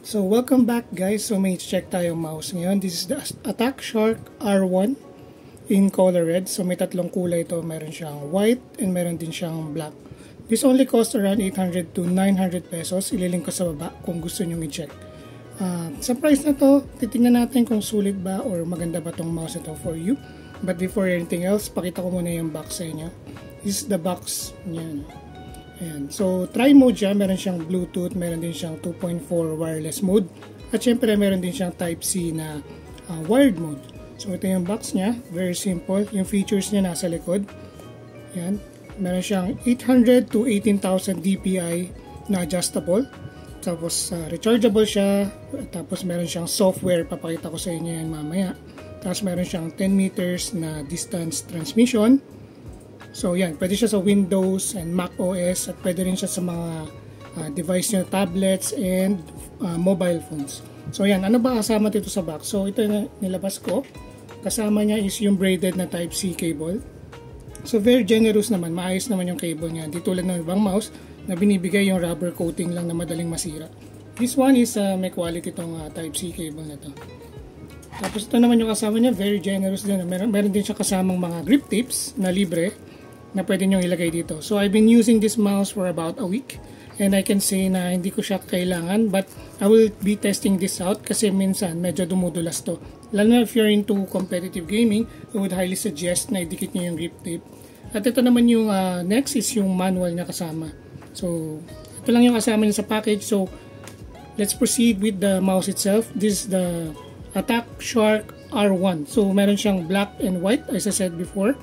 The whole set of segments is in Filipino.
So welcome back guys. So may check tayong mouse ngayon. This is the Attack Shark R1 in color red. So may tatlong kulay ito. Meron siyang white and meron din siyang black. This only cost around 800 to 900 pesos. Ililink ko sa baba kung gusto nyo i-check. Sa price na to, titingnan natin kung sulit ba or maganda ba tong mouse ito for you. But before anything else, pakita ko muna yung box sa inyo. This is the box niyan. Ayan. So, try mode siya. Meron siyang Bluetooth, meron din siyang 2.4 wireless mode. At syempre, meron din siyang Type-C na wired mode. So, ito yung box niya. Very simple. Yung features niya nasa likod. Ayan. Meron siyang 800 to 18,000 dpi na adjustable. Tapos, rechargeable siya. Tapos, meron siyang software. Papakita ko sa inyo yan mamaya. Tapos, meron siyang 10 meters na distance transmission. So yan, pwede siya sa Windows and Mac OS at pwede rin siya sa mga device nyo, tablets and mobile phones. So yan, ano ba kasama dito sa box? So ito yung nilabas ko. Kasama niya is yung braided na Type-C cable. So very generous naman, maayos naman yung cable niya. Di tulad ng ibang mouse na binibigay yung rubber coating lang na madaling masira. This one is may quality tong Type-C cable na to. Tapos ito naman yung kasama niya, very generous din. Meron din siya kasamang mga grip tips na libre na pwede nyo ilagay dito. So I've been using this mouse for about a week and I can say na hindi ko siya kailangan, but I will be testing this out kasi minsan medyo dumudulas to. Lalo na if you're into competitive gaming, I would highly suggest na idikit nyo yung grip tape. At ito naman yung next is yung manual na kasama. So ito lang yung kasama niya sa package. So let's proceed with the mouse itself. This is the Attack Shark R1. So meron siyang black and white as I said before.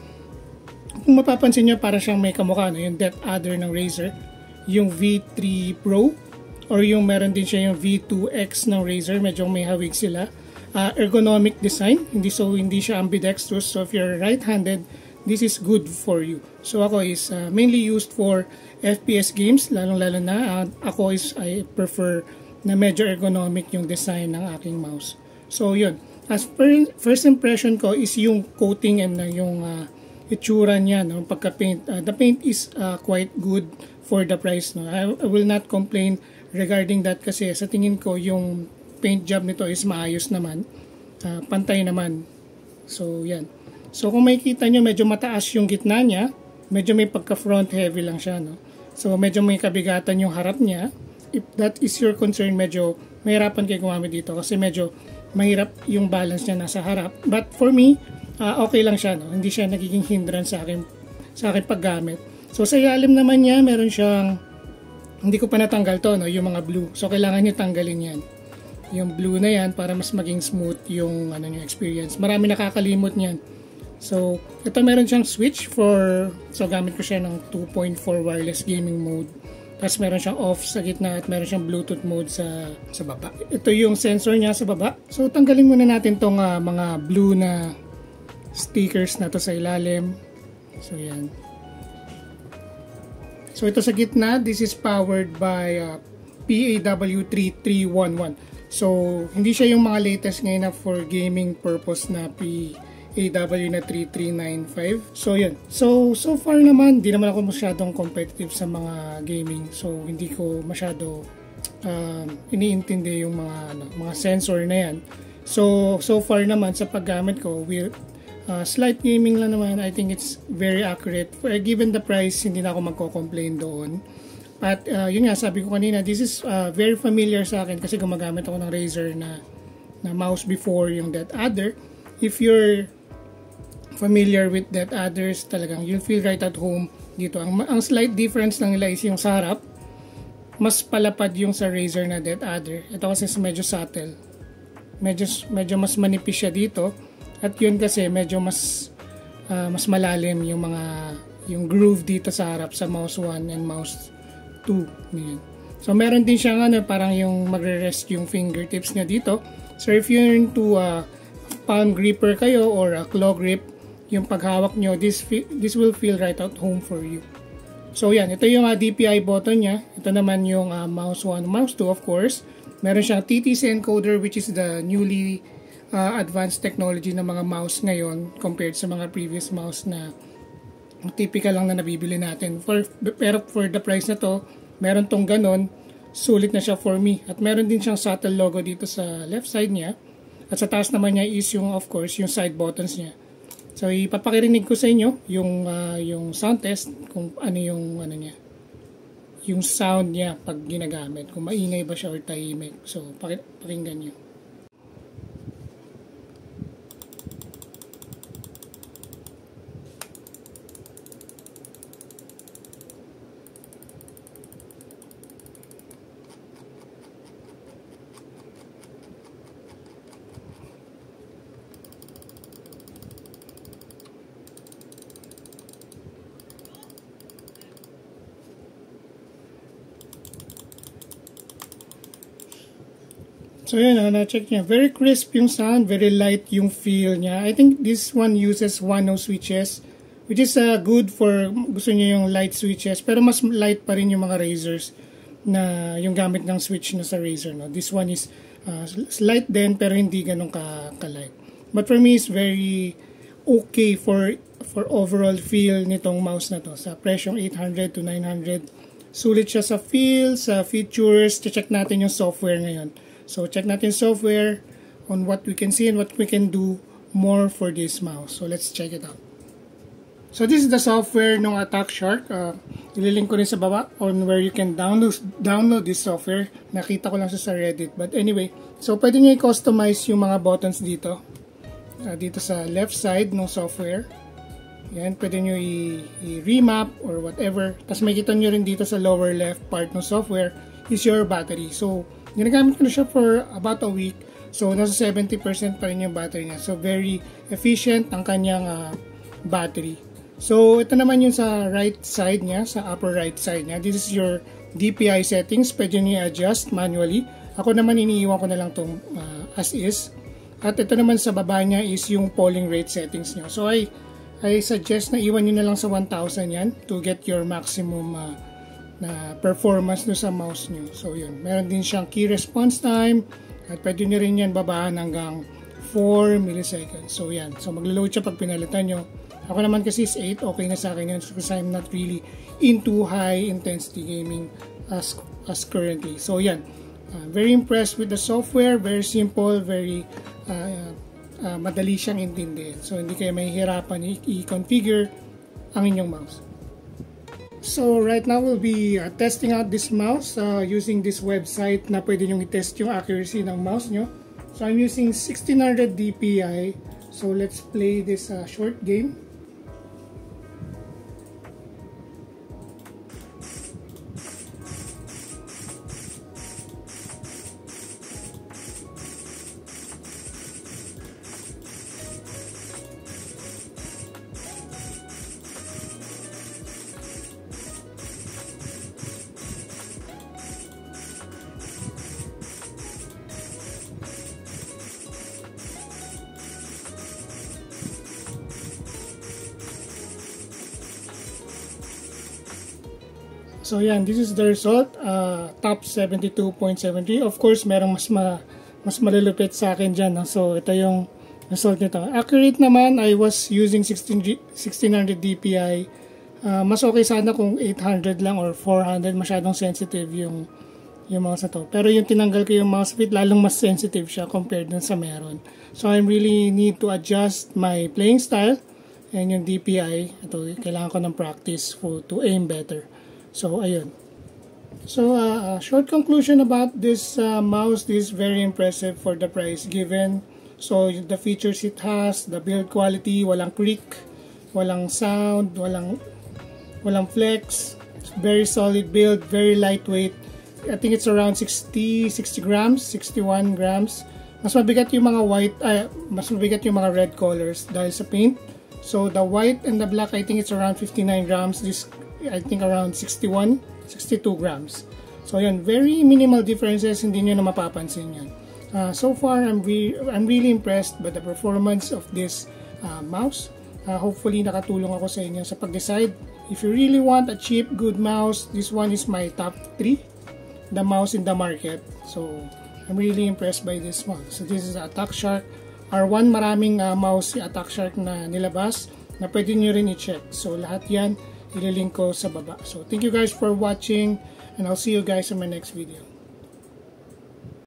Kung mapapansin nyo, para siyang may kamukha, no? Yung Death Adder ng Razer, yung V3 Pro, or yung meron din siya yung V2X ng Razer, medyo may hawig sila. Ergonomic design, hindi siya ambidextrous, so if you're right-handed, this is good for you. So ako is mainly used for FPS games, lalong-lalo na. I prefer na medyo ergonomic yung design ng aking mouse. So yun, as first impression ko is yung coating and yung itsura niya, no? Pagka-paint. The paint is quite good for the price. No? I will not complain regarding that kasi sa tingin ko yung paint job nito is maayos naman. Pantay naman. So, yan. So, kung makikita nyo, medyo mataas yung gitna niya. Medyo may pagka-front heavy lang siya. No? So, medyo may kabigatan yung harap niya. If that is your concern, medyo mahirapan kayo gumamit dito kasi medyo mahirap yung balance niya nasa harap. But for me, okay lang siya, no? Hindi siya nagiging hindrance sa akin paggamit. So sa ilalim naman niya, meron siyang, hindi ko pa natanggal to, no? Yung mga blue. So kailangan niyo tanggalin yan. Yung blue na yan para mas maging smooth yung yung experience. Marami nakakalimot niyan. So ito meron siyang switch so gamit ko siya ng 2.4 wireless gaming mode. Tapos meron siyang off sa gitna at meron siyang Bluetooth mode sa baba. Ito yung sensor niya sa baba. So tanggalin muna natin tong mga blue na stickers na to sa ilalim. So yan. So ito sa gitna, this is powered by PAW3311. So hindi siya yung mga latest ngayon na for gaming purpose na PAW na 3395. So yan. So far naman, di naman ako masyadong competitive sa mga gaming. So hindi ko masyado iniintindi yung mga sensor na yan. So far naman sa paggamit ko, slight gaming lang naman. I think it's very accurate. Given the price, hindi na ako magko-complain doon. At yun nga, sabi ko kanina, this is very familiar sa akin kasi gumagamit ako ng Razer na mouse before, yung Death Adder. If you're familiar with Death Adders, talagang you'll feel right at home dito. Ang slight difference lang nila is yung sa harap. Mas palapad yung sa Razer na Death Adder. Ito kasi medyo subtle. Medyo mas manipis siya dito. At yun kasi medyo mas malalim yung groove dito sa harap sa mouse 1 and mouse 2. Yan. So meron din siyang parang yung magre-rest yung fingertips niya dito. So if you're into palm gripper kayo or a claw grip, yung paghawak nyo, this will feel right at home for you. So yan, ito yung DPI button niya. Ito naman yung mouse 1, mouse 2 of course. Meron siyang TTC encoder which is the newly advanced technology ng mga mouse ngayon compared sa mga previous mouse na typical lang na nabibili natin. Pero for the price na to, meron tong ganon sulit na siya for me. At meron din siyang subtle logo dito sa left side niya. At sa taas naman niya is yung, of course, yung side buttons niya. So ipapakirinig ko sa inyo yung sound test kung ano yung niya. Yung sound niya pag ginagamit, kung maingay ba siya or tahimik. So pakinggan niyo. So yun, na-check niya. Very crisp yung sound, very light yung feel niya. I think this one uses 1-0 switches, which is good for gusto niyo yung light switches. Pero mas light pa rin yung mga Razers na yung gamit ng switch na sa Razer. No? This one is light din pero hindi ganun ka-light. But for me, it's very okay for overall feel nitong mouse na to. Sa presyong 800 to 900, sulit siya sa feel, sa features. Check natin yung software ngayon. So, check natin software on what we can see and what we can do more for this mouse. So, let's check it out. So, this is the software ng Attack Shark. Ililink ko rin sa baba on where you can download this software. Nakita ko lang sa Reddit. But anyway, so pwede nyo i-customize yung mga buttons dito. Dito sa left side ng software. Yan, pwede nyo i-remap or whatever. Tapos makikita nyo rin dito sa lower left part ng software is your battery. So, ginagamit ko na siya for about a week. So, nasa 70% pa rin yung battery niya. So, very efficient ang kanyang battery. So, ito naman yung sa right side niya, sa upper right side niya. This is your DPI settings. Pwede nyo i-adjust manually. Ako naman, iniiwan ko na lang itong as is. At ito naman sa baba niya is yung polling rate settings nyo. So, I suggest na iwan nyo na lang sa 1,000 yan to get your maximum na performance no sa mouse nyo. So yun, meron din siyang key response time at pwede nyo rin yan babaan hanggang 4 milliseconds. So yan, so maglo-load siya pag pinalitan nyo. Ako naman kasi is 8, okay na sa akin yun because I'm not really into high intensity gaming as currently. So yan, very impressed with the software, very simple, very madali siyang intindihin. So hindi kayo mahihirapan i-configure ang inyong mouse. So right now we'll be testing out this mouse using this website na pwede nyo i-test yung accuracy ng mouse nyo. So I'm using 1600 DPI. So let's play this short game. So yan, this is the result, top 72.73. Of course, merong mas malulupit sa akin dyan. No? So ito yung result nito. Accurate naman, I was using 1600 DPI. Mas okay sana kung 800 lang or 400, masyadong sensitive yung mouse na to. Pero yung tinanggal ko yung mouse fit, lalong mas sensitive siya compared dun sa meron. So I really need to adjust my playing style. And yung DPI, ito, kailangan ko ng practice to aim better. So, ayun. So, short conclusion about this mouse. This is very impressive for the price given. So, the features it has, the build quality, walang creak, walang sound, walang flex. Very solid build, very lightweight. I think it's around 60 grams, 61 grams. Mas mabigat yung mga red colors dahil sa paint. So, the white and the black, I think it's around 59 grams. This I think around 61, 62 grams. So yan, very minimal differences, hindi nyo na mapapansin yan. So far, I'm really impressed by the performance of this mouse. Hopefully, nakatulong ako sa inyo sa pag-decide. If you really want a cheap, good mouse, this one is my top 3, the mouse in the market. So, I'm really impressed by this one. So, this is Attack Shark R1. Maraming mouse si Attack Shark na nilabas na pwede nyo rin i-check. So, lahat yan ililink ko sa baba. So thank you guys for watching and I'll see you guys in my next video.